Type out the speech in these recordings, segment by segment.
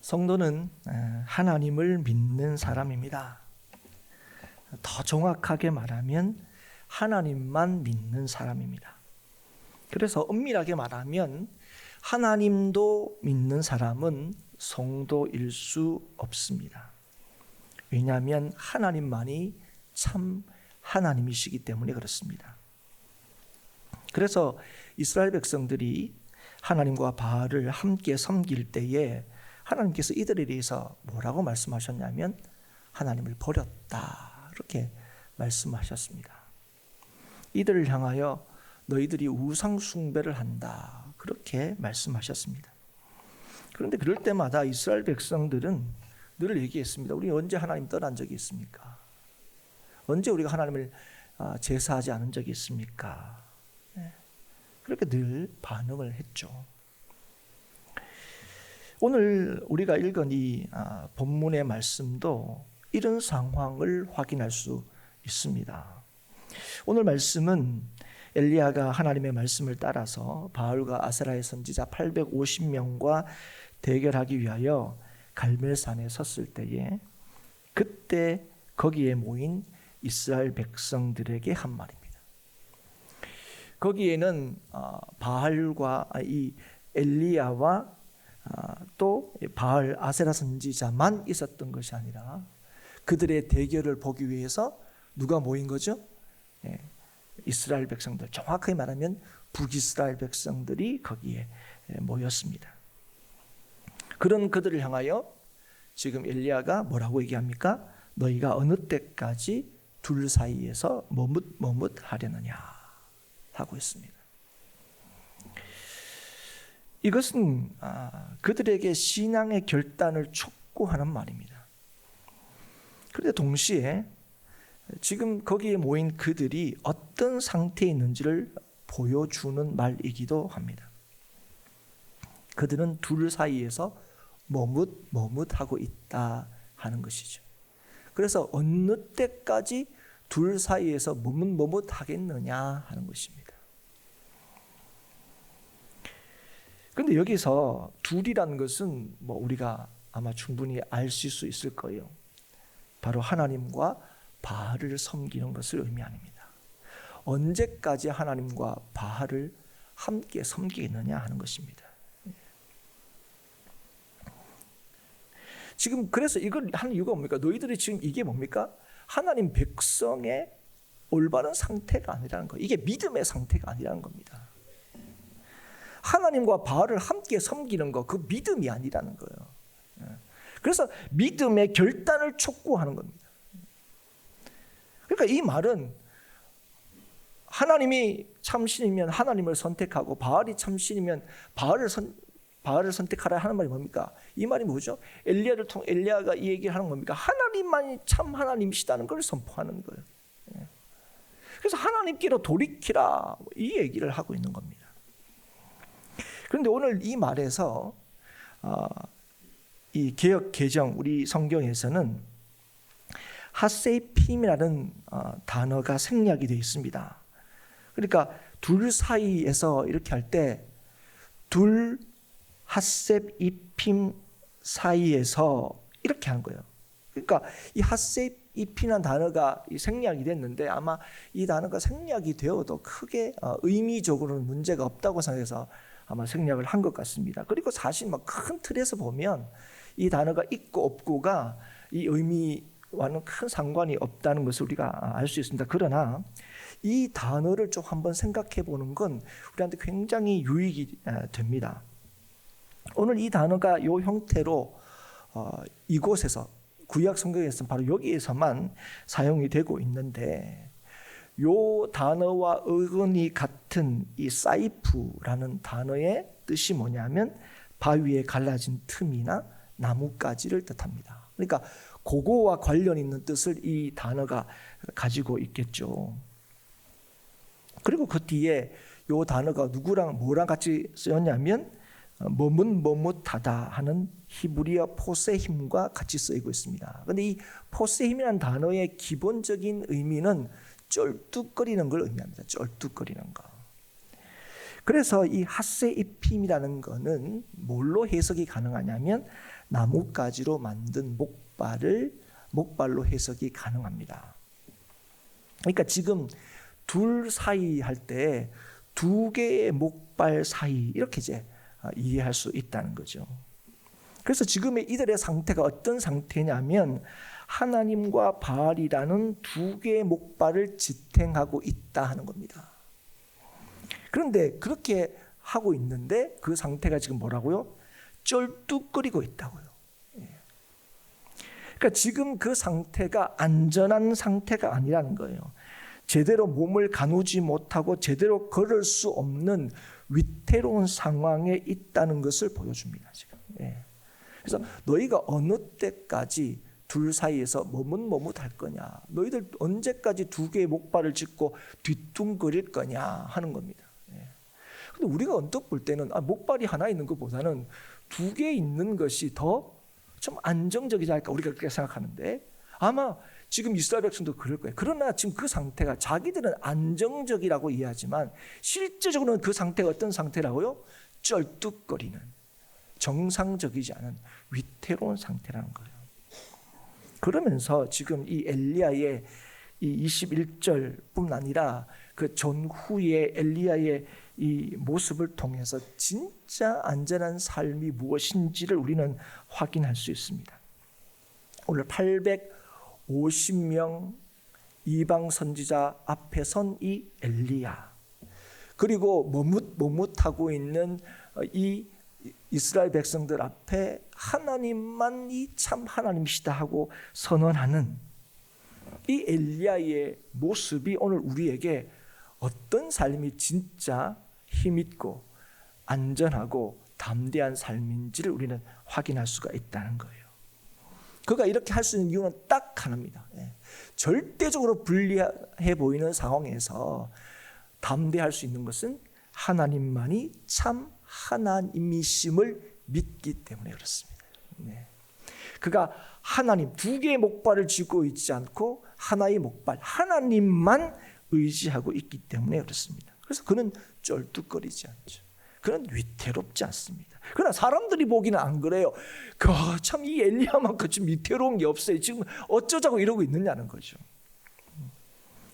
성도는 하나님을 믿는 사람입니다. 더 정확하게 말하면 하나님만 믿는 사람입니다. 그래서 엄밀하게 말하면 하나님도 믿는 사람은 성도일 수 없습니다. 왜냐하면 하나님만이 참 하나님이시기 때문에 그렇습니다. 그래서 이스라엘 백성들이 하나님과 바알을 함께 섬길 때에 하나님께서 이들에 대해서 뭐라고 말씀하셨냐면 하나님을 버렸다, 이렇게 말씀하셨습니다. 이들을 향하여 너희들이 우상 숭배를 한다, 그렇게 말씀하셨습니다. 그런데 그럴 때마다 이스라엘 백성들은 늘 얘기했습니다. 우리 언제 하나님 떠난 적이 있습니까? 언제 우리가 하나님을 제사하지 않은 적이 있습니까? 그렇게 늘 반응을 했죠. 오늘 우리가 읽은 이 본문의 말씀도 이런 상황을 확인할 수 있습니다. 오늘 말씀은 엘리야가 하나님의 말씀을 따라서 바알과 아세라의 선지자 850명과 대결하기 위하여 갈멜산에 섰을 때에 그때 거기에 모인 이스라엘 백성들에게 한 말입니다. 거기에는 바알과 이 엘리야와 또 바알 아세라 선지자만 있었던 것이 아니라 그들의 대결을 보기 위해서 누가 모인 거죠? 이스라엘 백성들, 정확하게 말하면 북이스라엘 백성들이 거기에 모였습니다. 그런 그들을 향하여 지금 엘리야가 뭐라고 얘기합니까? 너희가 어느 때까지 둘 사이에서 머뭇하려느냐 하고 있습니다. 이것은 그들에게 신앙의 결단을 촉구하는 말입니다. 그런데 동시에 지금 거기에 모인 그들이 어떤 상태에 있는지를 보여주는 말이기도 합니다. 그들은 둘 사이에서 머뭇하고 있다 하는 것이죠. 그래서 어느 때까지 둘 사이에서 머뭇하겠느냐 하는 것입니다. 그런데 여기서 둘이라는 것은 우리가 아마 충분히 아실 수 있을 거예요. 바로 하나님과 바알을 섬기는 것을 의미합니다. 언제까지 하나님과 바알을 함께 섬기느냐 하는 것입니다. 지금 그래서 이걸 하는 이유가 뭡니까? 너희들이 지금 이게 뭡니까? 하나님 백성의 올바른 상태가 아니라는 거예요. 이게 믿음의 상태가 아니라는 겁니다. 하나님과 바알을 함께 섬기는 거, 그 믿음이 아니라는 거예요. 그래서 믿음의 결단을 촉구하는 겁니다. 그러니까 이 말은 하나님이 참신이면 하나님을 선택하고 바알이 참신이면 바알을 선택하라 하는 말이 뭡니까? 이 말이 뭐죠? 엘리야가 이 얘기를 하는 겁니까? 하나님만이 참 하나님이시다는 걸 선포하는 거예요. 그래서 하나님께로 돌이키라, 이 얘기를 하고 있는 겁니다. 그런데 오늘 이 말에서 이 개역 개정 우리 성경에서는 하세핌이라는 단어가 생략이 되어 있습니다. 그러니까 둘 사이에서 이렇게 할 때 둘 핫셉이핌 사이에서 이렇게 하는 거예요. 그러니까 이 핫셉이핌이라는 단어가 생략이 됐는데 아마 이 단어가 생략이 되어도 크게 의미적으로는 문제가 없다고 생각해서 아마 생략을 한 것 같습니다. 그리고 사실 큰 틀에서 보면 이 단어가 있고 없고가 이 의미와는 큰 상관이 없다는 것을 우리가 알 수 있습니다. 그러나 이 단어를 좀 한번 생각해 보는 건 우리한테 굉장히 유익이 됩니다. 오늘 이 단어가 이 형태로 이곳에서 구약 성경에서는 바로 여기에서만 사용이 되고 있는데 이 단어와 어근이 같은 이 사이프라는 단어의 뜻이 뭐냐면 바위에 갈라진 틈이나 나뭇가지를 뜻합니다. 그러니까 그거와 관련 있는 뜻을 이 단어가 가지고 있겠죠. 그리고 그 뒤에 이 단어가 누구랑 뭐랑 같이 쓰였냐면 머뭇하다 하는 히브리어 포세힘과 같이 쓰이고 있습니다. 그런데 이 포세힘이라는 단어의 기본적인 의미는 쩔뚝거리는 걸 의미합니다. 쩔뚝거리는 거. 그래서 이 핫세이핌이라는 거는 뭘로 해석이 가능하냐면 나뭇가지로 만든 목발로 해석이 가능합니다. 그러니까 지금 둘 사이 할 때 두 개의 목발 사이 이렇게 이제 이해할 수 있다는 거죠. 그래서 지금의 이들의 상태가 어떤 상태냐면 하나님과 바알이라는 두 개의 목발을 지탱하고 있다 하는 겁니다. 그런데 그렇게 하고 있는데 그 상태가 지금 뭐라고요? 쩔뚝거리고 있다고요. 그러니까 지금 그 상태가 안전한 상태가 아니라는 거예요. 제대로 몸을 가누지 못하고 제대로 걸을 수 없는 위태로운 상황에 있다는 것을 보여줍니다. 지금. 그래서 너희가 어느 때까지 둘 사이에서 머뭇머뭇할 거냐, 너희들 언제까지 두 개의 목발을 짚고 뒤뚱거릴 거냐 하는 겁니다. 근데 우리가 언뜻 볼 때는 목발이 하나 있는 것보다는 두 개 있는 것이 더 좀 안정적이지 않을까 우리가 그렇게 생각하는데 아마 지금 이스라엘 백성도 그럴 거예요. 그러나 지금 그 상태가 자기들은 안정적이라고 이해하지만 실제적으로는 그 상태가 어떤 상태라고요? 쩔뚝거리는, 정상적이지 않은 위태로운 상태라는 거예요. 그러면서 지금 이 엘리야의 이 21절뿐만 아니라 그 전후의 엘리야의 이 모습을 통해서 진짜 안전한 삶이 무엇인지를 우리는 확인할 수 있습니다. 오늘 850명 이방 선지자 앞에 선 이 엘리야, 그리고 머뭇하고 있는 이 이스라엘 백성들 앞에 하나님만이 참 하나님이시다 하고 선언하는 이 엘리야의 모습이 오늘 우리에게 어떤 삶이 진짜 힘있고 안전하고 담대한 삶인지를 우리는 확인할 수가 있다는 거예요. 그가 이렇게 할 수 있는 이유는 딱 하나입니다. 절대적으로 불리해 보이는 상황에서 담대할 수 있는 것은 하나님만이 참 하나님이심을 믿기 때문에 그렇습니다. 그가 하나님 두 개의 목발을 쥐고 있지 않고 하나의 목발 하나님만 의지하고 있기 때문에 그렇습니다. 그래서 그는 쩔뚝거리지 않죠. 그는 위태롭지 않습니다. 그러나 사람들이 보기는 안 그래요. 참 이 엘리야만큼 좀 위태로운 게 없어요. 지금 어쩌자고 이러고 있느냐는 거죠.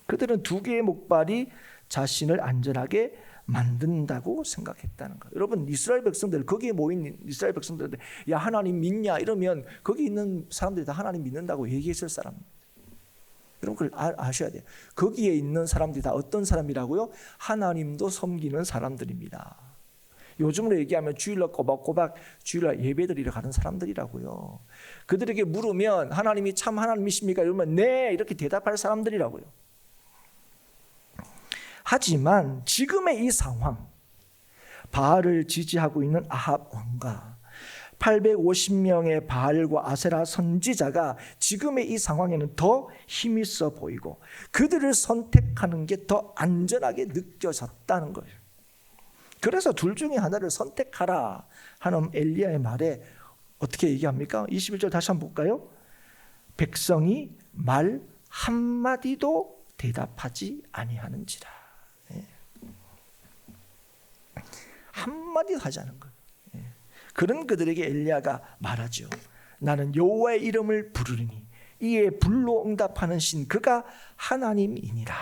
그들은 두 개의 목발이 자신을 안전하게 만든다고 생각했다는 거예요. 여러분 이스라엘 백성들 거기에 모인 이스라엘 백성들한테 야 하나님 믿냐 이러면 거기 있는 사람들이 다 하나님 믿는다고 얘기했을 사람입니다. 여러분 그걸 아셔야 돼요. 거기에 있는 사람들이 다 어떤 사람이라고요? 하나님도 섬기는 사람들입니다. 요즘으로 얘기하면 주일날 꼬박꼬박 주일날 예배드리러 가는 사람들이라고요. 그들에게 물으면 하나님이 참 하나님이십니까? 이러면 네 이렇게 대답할 사람들이라고요. 하지만 지금의 이 상황, 바알을 지지하고 있는 아합 왕과 850명의 바알과 아세라 선지자가 지금의 이 상황에는 더 힘이 있어 보이고 그들을 선택하는 게 더 안전하게 느껴졌다는 거예요. 그래서 둘 중에 하나를 선택하라 하는 엘리야의 말에 어떻게 얘기합니까? 21절 다시 한번 볼까요? 백성이 말 한마디도 대답하지 아니하는지라. 한마디도 하지 않은 거예요. 그런 그들에게 엘리야가 말하죠. 나는 여호와의 이름을 부르리니 이에 불로 응답하는 신 그가 하나님이니라.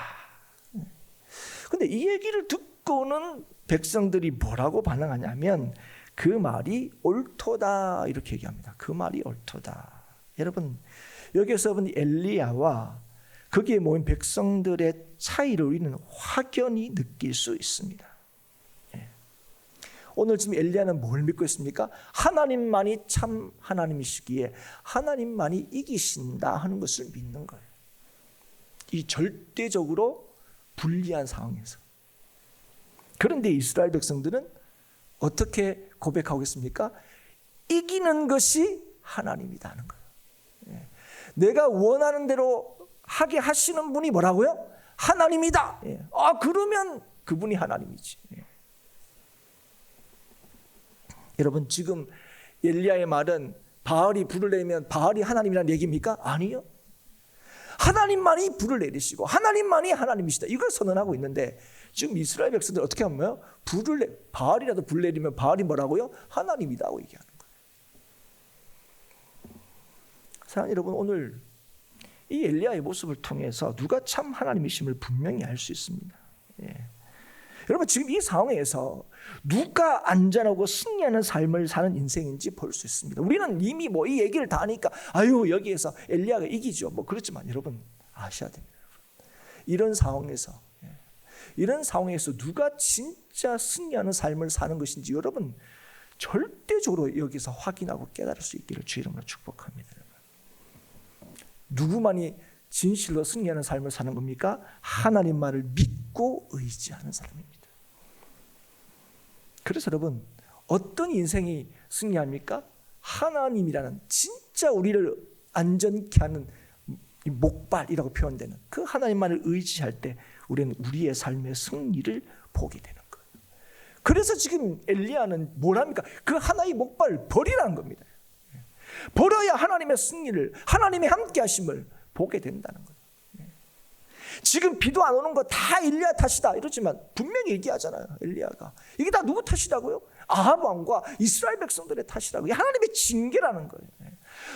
근데 이 얘기를 듣고는 백성들이 뭐라고 반응하냐면 그 말이 옳도다 이렇게 얘기합니다. 그 말이 옳도다. 여러분 여기서 본 엘리야와 거기에 모인 백성들의 차이를 우리는 확연히 느낄 수 있습니다. 오늘 지금 엘리야는 뭘 믿고 있습니까? 하나님만이 참 하나님이시기에 하나님만이 이기신다 하는 것을 믿는 거예요. 이 절대적으로 불리한 상황에서. 그런데 이스라엘 백성들은 어떻게 고백하고 있습니까? 이기는 것이 하나님이다 하는 거예요. 내가 원하는 대로 하게 하시는 분이 뭐라고요? 하나님이다. 그러면 그분이 하나님이지. 여러분 지금 엘리야의 말은 바알이 불을 내면 바알이 하나님이라는 얘기입니까? 아니요. 하나님만이 불을 내리시고 하나님만이 하나님이시다. 이걸 선언하고 있는데 지금 이스라엘 백성들 어떻게 하면 바알이라도 불 내리면 바알이 뭐라고요? 하나님이다고 얘기하는 거예요. 사랑하는 여러분, 오늘 이 엘리야의 모습을 통해서 누가 참 하나님이심을 분명히 알 수 있습니다. 예. 여러분, 지금 이 상황에서 누가 안전하고 승리하는 삶을 사는 인생인지 볼 수 있습니다. 우리는 이미 이 얘기를 다 하니까 여기에서 엘리야가 이기죠. 그렇지만 여러분 아셔야 됩니다. 이런 상황에서 누가 진짜 승리하는 삶을 사는 것인지 여러분 절대적으로 여기서 확인하고 깨달을 수 있기를 주 이름으로 축복합니다. 누구만이 진실로 승리하는 삶을 사는 겁니까? 하나님만을 믿고 의지하는 사람입니다. 그래서 여러분, 어떤 인생이 승리합니까? 하나님이라는 진짜 우리를 안전케 하는 목발이라고 표현되는 그 하나님만을 의지할 때 우리는 우리의 삶의 승리를 보게 되는 거예요. 그래서 지금 엘리야는 뭘 합니까? 그 하나의 목발을 버리라는 겁니다. 버려야 하나님의 승리를, 하나님의 함께 하심을 보게 된다는 거예요. 지금 비도 안 오는 거 다 엘리야 탓이다 이러지만 분명히 얘기하잖아요. 엘리야가 이게 다 누구 탓이라고요? 아합 왕과 이스라엘 백성들의 탓이라고요. 하나님의 징계라는 거예요.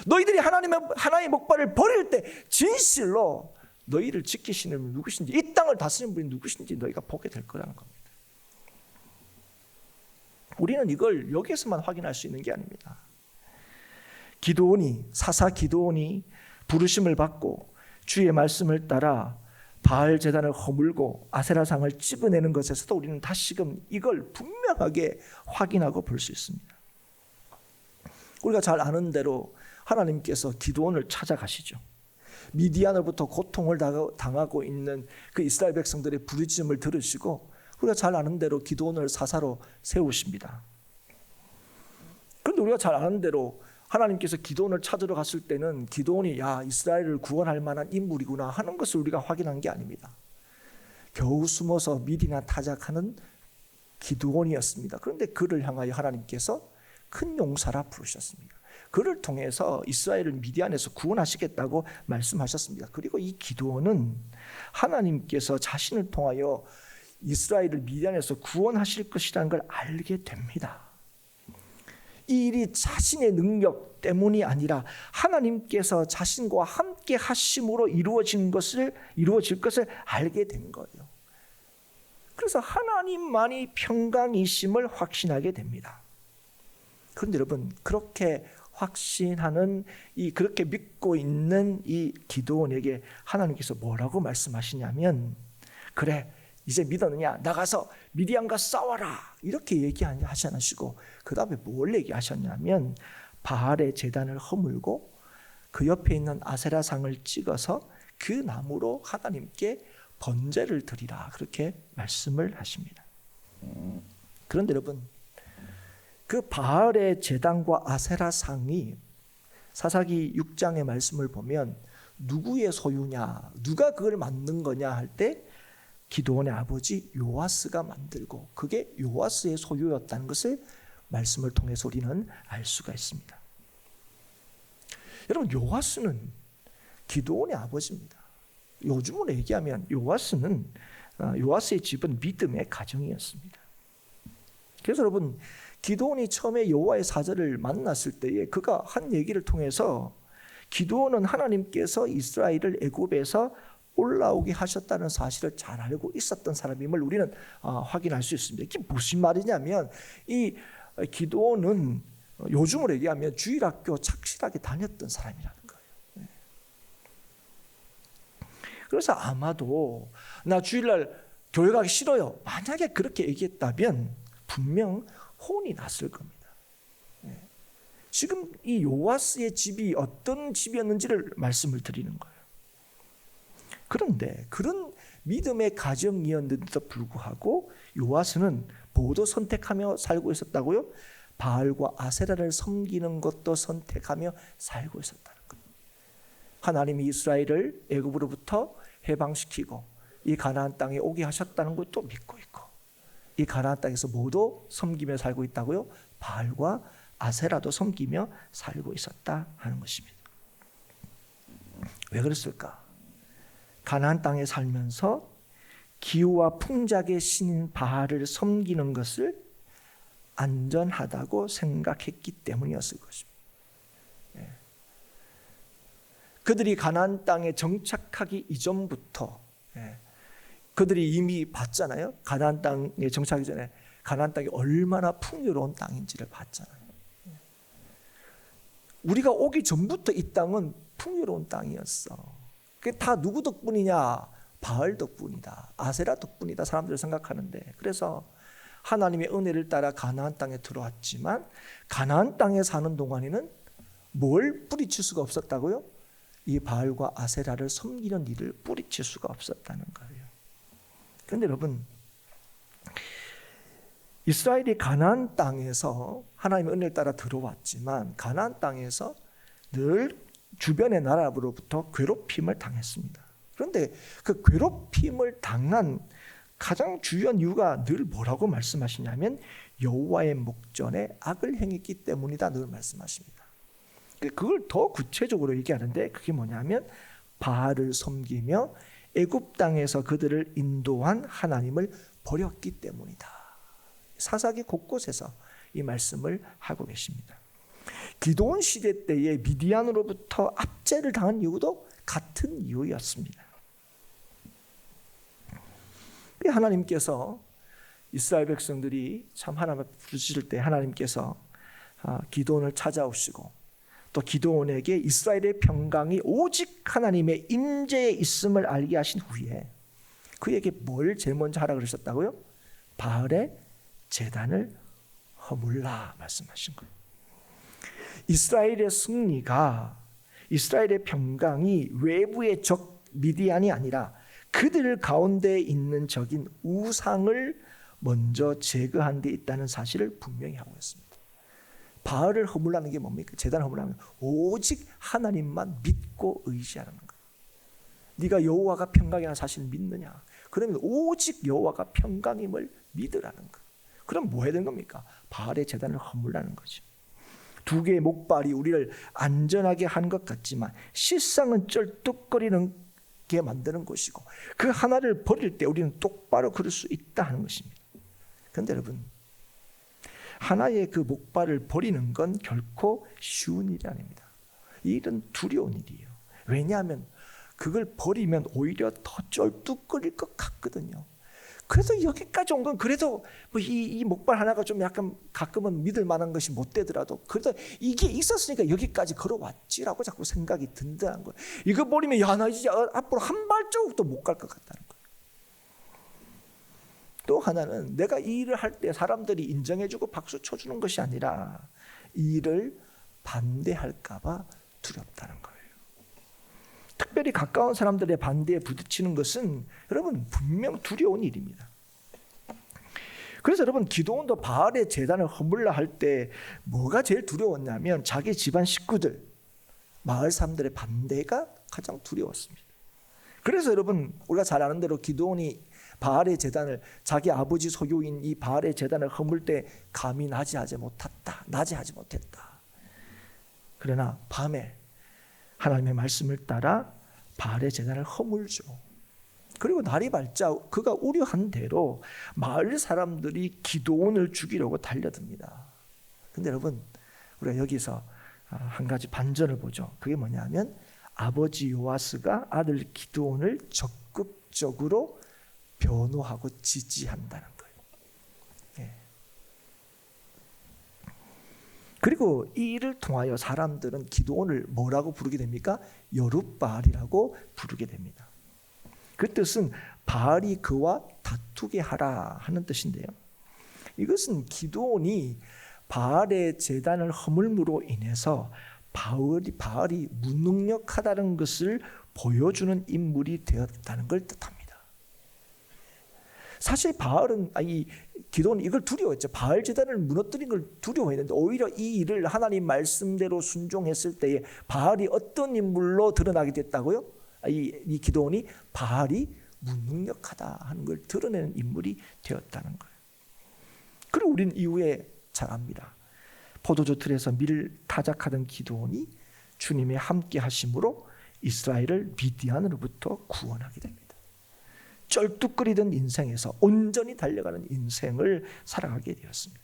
너희들이 하나의 목발을 버릴 때 진실로 너희를 지키시는 분이 누구신지, 이 땅을 다스리는 분이 누구신지 너희가 보게 될 거라는 겁니다. 우리는 이걸 여기에서만 확인할 수 있는 게 아닙니다. 사사 기드온이 부르심을 받고 주의 말씀을 따라 바알 제단을 허물고 아세라상을 찝어내는 것에서도 우리는 다시금 이걸 분명하게 확인하고 볼 수 있습니다. 우리가 잘 아는 대로 하나님께서 기드온을 찾아가시죠. 미디안으로부터 고통을 당하고 있는 그 이스라엘 백성들의 부르짖음을 들으시고 우리가 잘 아는 대로 기드온을 사사로 세우십니다. 그런데 우리가 잘 아는 대로 하나님께서 기드온을 찾으러 갔을 때는 기드온이 이스라엘을 구원할 만한 인물이구나 하는 것을 우리가 확인한 게 아닙니다. 겨우 숨어서 미디나 타작하는 기드온이었습니다. 그런데 그를 향하여 하나님께서 큰 용사라 부르셨습니다. 그를 통해서 이스라엘을 미디안에서 구원하시겠다고 말씀하셨습니다. 그리고 이 기드온은 하나님께서 자신을 통하여 이스라엘을 미디안에서 구원하실 것이라는 걸 알게 됩니다. 이 일이 자신의 능력 때문이 아니라 하나님께서 자신과 함께 하심으로 이루어질 것을 알게 된 거예요. 그래서 하나님만이 평강이심을 확신하게 됩니다. 그런데 여러분, 그렇게 확신하는 그렇게 믿고 있는 이 기드온에게 하나님께서 뭐라고 말씀하시냐면, 그래 이제 믿었느냐? 나가서 미디안과 싸워라 이렇게 얘기하지 않으시고 그 다음에 뭘 얘기하셨냐면 바알의 제단을 허물고 그 옆에 있는 아세라상을 찍어서 그 나무로 하나님께 번제를 드리라 그렇게 말씀을 하십니다. 그런데 여러분, 그 바알의 제단과 아세라상이 사사기 6장의 말씀을 보면 누구의 소유냐, 누가 그걸 만든 거냐 할 때 기드온의 아버지 요아스가 만들고 그게 요아스의 소유였다는 것을 말씀을 통해서 우리는 알 수가 있습니다. 여러분, 요아스는 기드온의 아버지입니다. 요즘으로 얘기하면 요아스의 집은 믿음의 가정이었습니다. 그래서 여러분, 기드온이 처음에 여호와의 사자를 만났을 때에 그가 한 얘기를 통해서 기드온은 하나님께서 이스라엘을 애굽에서 올라오게 하셨다는 사실을 잘 알고 있었던 사람임을 우리는 확인할 수 있습니다. 이게 무슨 말이냐면 이 기드온은 요즘으로 얘기하면 주일학교 착실하게 다녔던 사람이라는 거예요. 그래서 아마도 나 주일날 교회 가기 싫어요, 만약에 그렇게 얘기했다면 분명 혼이 났을 겁니다. 지금 이 요아스의 집이 어떤 집이었는지를 말씀을 드리는 거예요. 그런데 그런 믿음의 가정이었는데도 불구하고 요아스는 뭐도 선택하며 살고 있었다고요? 바알과 아세라를 섬기는 것도 선택하며 살고 있었다는 거예요. 하나님이 이스라엘을 애굽으로부터 해방시키고 이 가나안 땅에 오게 하셨다는 것도 믿고 있고, 이 가나안 땅에서 모두 섬기며 살고 있다고요? 바알과 아세라도 섬기며 살고 있었다 하는 것입니다. 왜 그랬을까? 가나안 땅에 살면서 기후와 풍작의 신인 바알을 섬기는 것을 안전하다고 생각했기 때문이었을 것입니다. 그들이 가나안 땅에 정착하기 이전부터 그들이 이미 봤잖아요. 가나안 땅에 정착하기 전에 가나안 땅이 얼마나 풍요로운 땅인지를 봤잖아요. 우리가 오기 전부터 이 땅은 풍요로운 땅이었어. 그게 다 누구 덕분이냐? 바알 덕분이다. 아세라 덕분이다. 사람들이 생각하는데, 그래서 하나님의 은혜를 따라 가나안 땅에 들어왔지만 가나안 땅에 사는 동안에는 뭘 뿌리칠 수가 없었다고요? 이 바알과 아세라를 섬기는 일을 뿌리칠 수가 없었다는 거예요. 그런데 여러분, 이스라엘이 가나안 땅에서 하나님의 은혜를 따라 들어왔지만 가나안 땅에서 늘 주변의 나라로부터 괴롭힘을 당했습니다. 그런데 그 괴롭힘을 당한 가장 중요한 이유가 늘 뭐라고 말씀하시냐면 여호와의 목전에 악을 행했기 때문이다 늘 말씀하십니다. 그걸 더 구체적으로 얘기하는데 그게 뭐냐면 바알을 섬기며 애굽 땅에서 그들을 인도한 하나님을 버렸기 때문이다. 사사기 곳곳에서 이 말씀을 하고 계십니다. 기드온 시대 때에 미디안으로부터 압제를 당한 이유도 같은 이유였습니다. 하나님께서 이스라엘 백성들이 참 하나님을 부르실 때 하나님께서 기드온을 찾아오시고 또 기드온에게 이스라엘의 평강이 오직 하나님의 임재에 있음을 알게 하신 후에 그에게 뭘 제일 먼저 하라 그러셨다고요? 바알의 제단을 허물라 말씀하신 거예요. 이스라엘의 승리가, 이스라엘의 평강이 외부의 적 미디안이 아니라 그들 가운데 있는 적인 우상을 먼저 제거한 데 있다는 사실을 분명히 하고 있습니다. 바알을 허물라는 게 뭡니까? 제단을 허물라는 게 오직 하나님만 믿고 의지하는 거예요. 네가 여호와가 평강이라는 사실을 믿느냐? 그러면 오직 여호와가 평강임을 믿으라는 거예요. 그럼 뭐 해야 되는 겁니까? 바알의 제단을 허물라는 거죠. 두 개의 목발이 우리를 안전하게 한 것 같지만 실상은 쩔뚝거리는 게 만드는 것이고 그 하나를 버릴 때 우리는 똑바로 걸을 수 있다 하는 것입니다. 그런데 여러분, 하나의 그 목발을 버리는 건 결코 쉬운 일이 아닙니다. 이 일은 두려운 일이에요. 왜냐하면 그걸 버리면 오히려 더 쩔뚝거릴 것 같거든요. 그래서 여기까지 온 건 그래도 뭐 이 목발 하나가 좀 약간 가끔은 믿을 만한 것이 못 되더라도 그래도 이게 있었으니까 여기까지 걸어왔지라고 자꾸 생각이 든다는 거예요. 이거 버리면 야, 나 이제 앞으로 한 발자국도 못 갈 것 같다는 거예요. 또 하나는 내가 이 일을 할 때 사람들이 인정해주고 박수 쳐주는 것이 아니라 이 일을 반대할까 봐 두렵다는 거예요. 특별히 가까운 사람들의 반대에 부딪히는 것은 여러분 분명 두려운 일입니다. 그래서 여러분 기드온도 바알의 제단을 허물라 할 때 뭐가 제일 두려웠냐면 자기 집안 식구들, 마을 사람들의 반대가 가장 두려웠습니다. 그래서 여러분 우리가 잘 아는 대로 기드온이 바알의 제단을 자기 아버지 소유인 이 바알의 제단을 허물 때 감히 낮이하지 못했다. 그러나 밤에 하나님의 말씀을 따라 바알의 제단을 허물죠. 그리고 날이 밝자 그가 우려한 대로 마을 사람들이 기드온을 죽이려고 달려듭니다. 근데 여러분 우리가 여기서 한 가지 반전을 보죠. 그게 뭐냐면 아버지 요아스가 아들 기드온을 적극적으로 변호하고 지지한다는 거예요. 예. 그리고 이 일을 통하여 사람들은 기드온을 뭐라고 부르게 됩니까? 여룻바알이라고 부르게 됩니다. 그 뜻은 바알이 그와 다투게 하라 하는 뜻인데요. 이것은 기드온이 바알의 제단을 허물므로 인해서 바알이 무능력하다는 것을 보여주는 인물이 되었다는 걸 뜻합니다. 사실 기드온은 이걸 두려워했죠. 바알 제단을 무너뜨린 걸 두려워했는데 오히려 이 일을 하나님 말씀대로 순종했을 때에 바알이 어떤 인물로 드러나게 됐다고요? 이 기드온이 바알이 무능력하다 하는 걸 드러내는 인물이 되었다는 거예요. 그리고 우리는 이후에 잘 압니다. 포도주 틀에서 밀을 타작하던 기드온이 주님의 함께 하심으로 이스라엘을 미디안으로부터 구원하게 됩니다. 쩔뚝거리던 인생에서 온전히 달려가는 인생을 살아가게 되었습니다.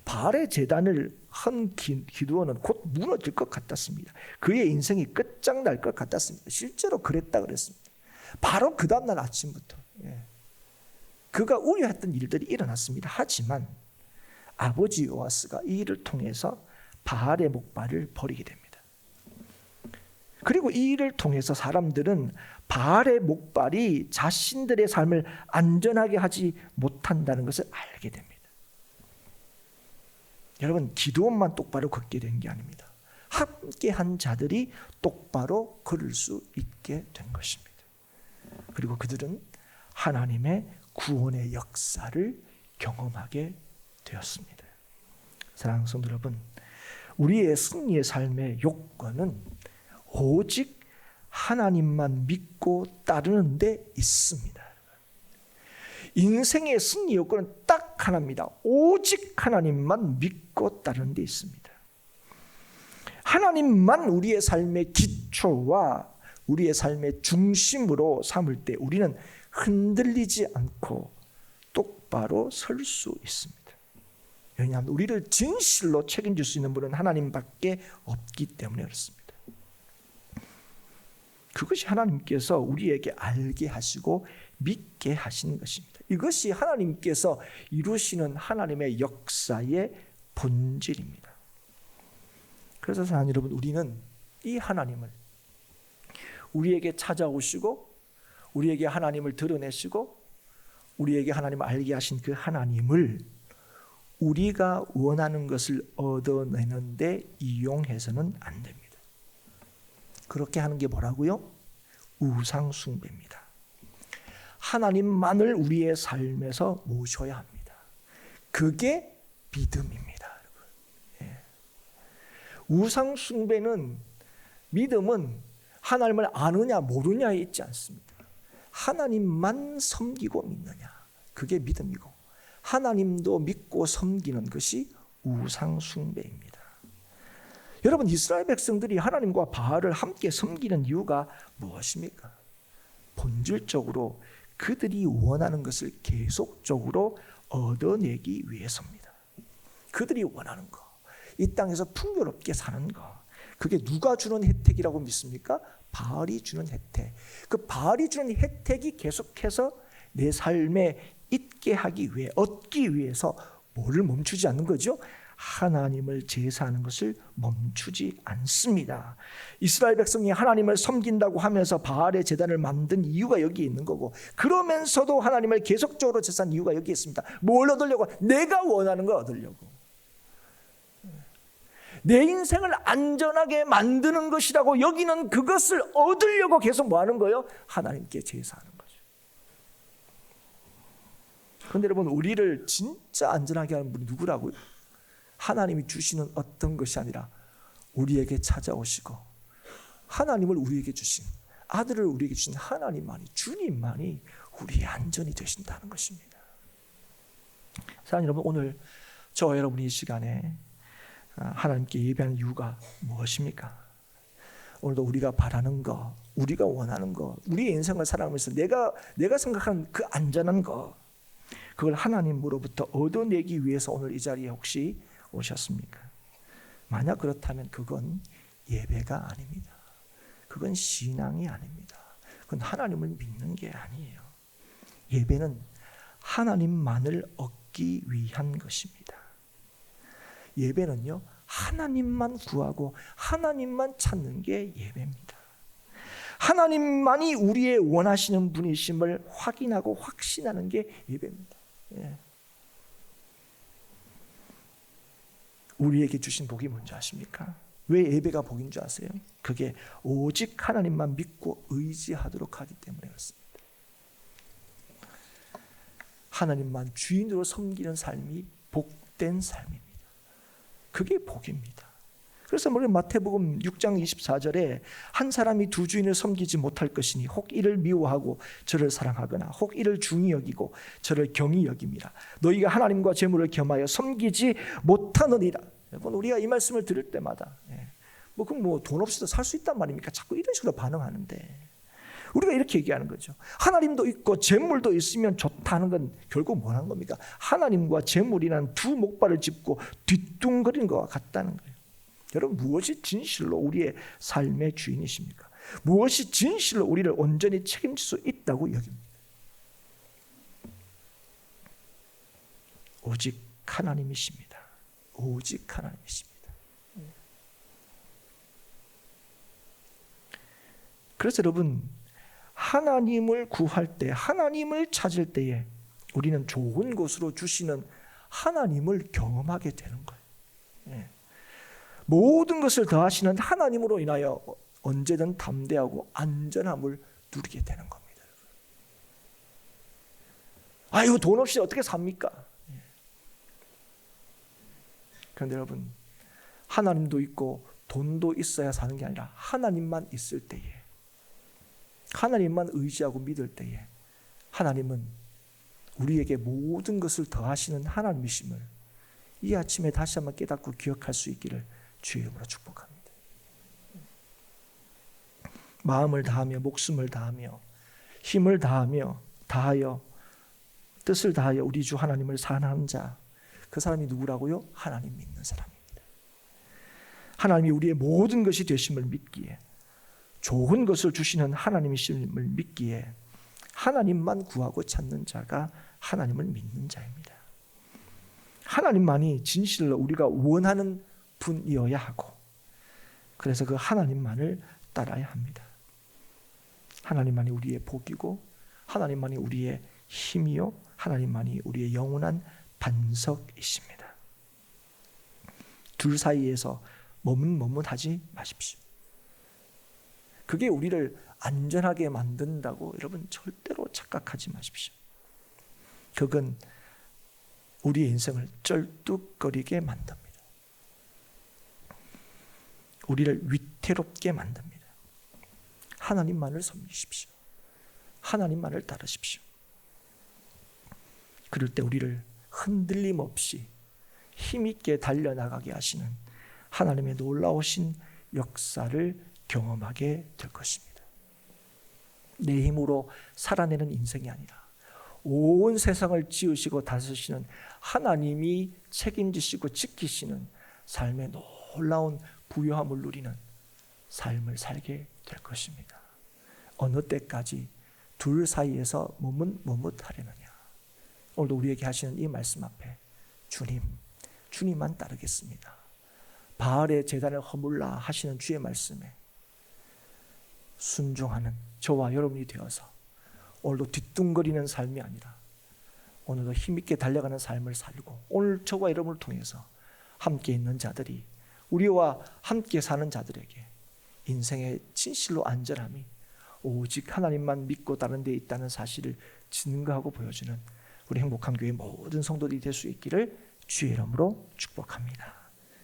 바알의 제단을 한 기드온은 곧 무너질 것 같았습니다. 그의 인생이 끝장날 것 같았습니다. 실제로 그랬다 그랬습니다. 바로 그 다음날 아침부터 그가 우려했던 일들이 일어났습니다. 하지만 아버지 요아스가 이 일을 통해서 바알의 목발을 버리게 됩니다. 그리고 이 일을 통해서 사람들은 바알의 목발이 자신들의 삶을 안전하게 하지 못한다는 것을 알게 됩니다. 여러분, 기드온만 똑바로 걷게 된 게 아닙니다. 함께한 자들이 똑바로 걸을 수 있게 된 것입니다. 그리고 그들은 하나님의 구원의 역사를 경험하게 되었습니다. 사랑하는 성도 여러분, 우리의 승리의 삶의 요건은 오직 하나님만 믿고 따르는 데 있습니다. 인생의 승리 요건은 딱 하나입니다. 오직 하나님만 믿고 따르는 데 있습니다. 하나님만 우리의 삶의 기초와 우리의 삶의 중심으로 삼을 때 우리는 흔들리지 않고 똑바로 설 수 있습니다. 왜냐하면 우리를 진실로 책임질 수 있는 분은 하나님밖에 없기 때문에 그렇습니다. 그것이 하나님께서 우리에게 알게 하시고 믿게 하시는 것입니다. 이것이 하나님께서 이루시는 하나님의 역사의 본질입니다. 그래서 사랑하는 여러분, 우리는 이 하나님을 우리에게 찾아오시고 우리에게 하나님을 드러내시고 우리에게 하나님을 알게 하신 그 하나님을 우리가 원하는 것을 얻어내는데 이용해서는 안 됩니다. 그렇게 하는 게 뭐라고요? 우상 숭배입니다. 하나님만을 우리의 삶에서 모셔야 합니다. 그게 믿음입니다. 예. 우상 숭배는, 믿음은 하나님을 아느냐 모르냐에 있지 않습니다. 하나님만 섬기고 믿느냐, 그게 믿음이고 하나님도 믿고 섬기는 것이 우상 숭배입니다. 여러분, 이스라엘 백성들이 하나님과 바알을 함께 섬기는 이유가 무엇입니까? 본질적으로 그들이 원하는 것을 계속적으로 얻어내기 위해서입니다. 그들이 원하는 것, 이 땅에서 풍요롭게 사는 것, 그게 누가 주는 혜택이라고 믿습니까? 바알이 주는 혜택. 그 바알이 주는 혜택이 계속해서 내 삶에 있게 하기 위해, 얻기 위해서 뭐를 멈추지 않는 거죠? 하나님을 제사하는 것을 멈추지 않습니다. 이스라엘 백성이 하나님을 섬긴다고 하면서 바알의 제단을 만든 이유가 여기 있는 거고, 그러면서도 하나님을 계속적으로 제사한 이유가 여기 있습니다. 뭘 얻으려고? 내가 원하는 걸 얻으려고. 내 인생을 안전하게 만드는 것이라고 여기는 그것을 얻으려고 계속 뭐 하는 거예요? 하나님께 제사하는 거죠. 그런데 여러분, 우리를 진짜 안전하게 하는 분이 누구라고요? 하나님이 주시는 어떤 것이 아니라 우리에게 찾아오시고 하나님을 우리에게 주신, 아들을 우리에게 주신 하나님만이, 주님만이 우리의 안전이 되신다는 것입니다. 사랑하는 여러분, 오늘 저와 여러분이 이 시간에 하나님께 예배하는 이유가 무엇입니까? 오늘도 우리가 바라는 것, 우리가 원하는 것, 우리의 인생을 살아가면서 내가 생각하는 그 안전한 것, 그걸 하나님으로부터 얻어내기 위해서 오늘 이 자리에 혹시 오셨습니까? 만약 그렇다면 그건 예배가 아닙니다. 그건 신앙이 아닙니다. 그건 하나님을 믿는 게 아니에요. 예배는 하나님만을 얻기 위한 것입니다. 예배는요, 하나님만 구하고 하나님만 찾는 게 예배입니다. 하나님만이 우리의 원하시는 분이심을 확인하고 확신하는 게 예배입니다. 예. 우리에게 주신 복이 뭔지 아십니까? 왜 예배가 복인 줄 아세요? 그게 오직 하나님만 믿고 의지하도록 하기 때문에 그렇습니다. 하나님만 주인으로 섬기는 삶이 복된 삶입니다. 그게 복입니다. 그래서 우리 마태복음 6장 24절에 한 사람이 두 주인을 섬기지 못할 것이니 혹 이를 미워하고 저를 사랑하거나 혹 이를 중히 여기고 저를 경히 여김이라. 너희가 하나님과 재물을 겸하여 섬기지 못하느니라. 여러분, 우리가 이 말씀을 들을 때마다 그럼 돈 없이도 살 수 있단 말입니까? 자꾸 이런 식으로 반응하는데, 우리가 이렇게 얘기하는 거죠. 하나님도 있고 재물도 있으면 좋다는 건 결국 뭐라는 겁니까? 하나님과 재물이라는 두 목발을 짚고 뒤뚱거리는 것과 같다는 거예요. 여러분, 무엇이 진실로 우리의 삶의 주인이십니까? 무엇이 진실로 우리를 온전히 책임질 수 있다고 여깁니까? 오직 하나님이십니다. 오직 하나님이십니다. 그래서 여러분, 하나님을 구할 때, 하나님을 찾을 때에 우리는 좋은 것으로 주시는 하나님을 경험하게 되는 거예요. 모든 것을 더하시는 하나님으로 인하여 언제든 담대하고 안전함을 누리게 되는 겁니다. 이거 돈 없이 어떻게 삽니까? 그런데 여러분, 하나님도 있고 돈도 있어야 사는 게 아니라 하나님만 있을 때에, 하나님만 의지하고 믿을 때에 하나님은 우리에게 모든 것을 더하시는 하나님이심을 이 아침에 다시 한번 깨닫고 기억할 수 있기를 주의 이름으로 축복합니다. 마음을 다하며 목숨을 다하며 힘을 다하여 뜻을 다하여 우리 주 하나님을 사랑하는 자, 그 사람이 누구라고요? 하나님 믿는 사람입니다. 하나님이 우리의 모든 것이 되심을 믿기에, 좋은 것을 주시는 하나님이심을 믿기에 하나님만 구하고 찾는 자가 하나님을 믿는 자입니다. 하나님만이 진실로 우리가 원하는 분이어야 하고, 그래서 그 하나님만을 따라야 합니다. 하나님만이 우리의 복이고, 하나님만이 우리의 힘이요, 하나님만이 우리의 영원한 반석이십니다. 둘 사이에서 머뭇머뭇하지 마십시오. 그게 우리를 안전하게 만든다고 여러분 절대로 착각하지 마십시오. 그건 우리의 인생을 쩔뚝거리게 만듭니다. 우리를 위태롭게 만듭니다. 하나님만을 섬기십시오. 하나님만을 따르십시오. 그럴 때 우리를 흔들림 없이 힘있게 달려나가게 하시는 하나님의 놀라우신 역사를 경험하게 될 것입니다. 내 힘으로 살아내는 인생이 아니라 온 세상을 지으시고 다스리시는 하나님이 책임지시고 지키시는 삶의 놀라운 부요함을 누리는 삶을 살게 될 것입니다. 어느 때까지 둘 사이에서 머뭇하려느냐. 오늘도 우리에게 하시는 이 말씀 앞에 주님만 따르겠습니다. 바알의 제단을 허물라 하시는 주의 말씀에 순종하는 저와 여러분이 되어서 오늘도 뒤뚱거리는 삶이 아니라 오늘도 힘있게 달려가는 삶을 살고, 오늘 저와 여러분을 통해서 함께 있는 자들이, 우리와 함께 사는 자들에게 인생의 진실로 안전함이 오직 하나님만 믿고 다른 데 있다는 사실을 증거하고 보여주는 우리 행복한 교회 모든 성도들이 될 수 있기를 주의 이름으로 축복합니다.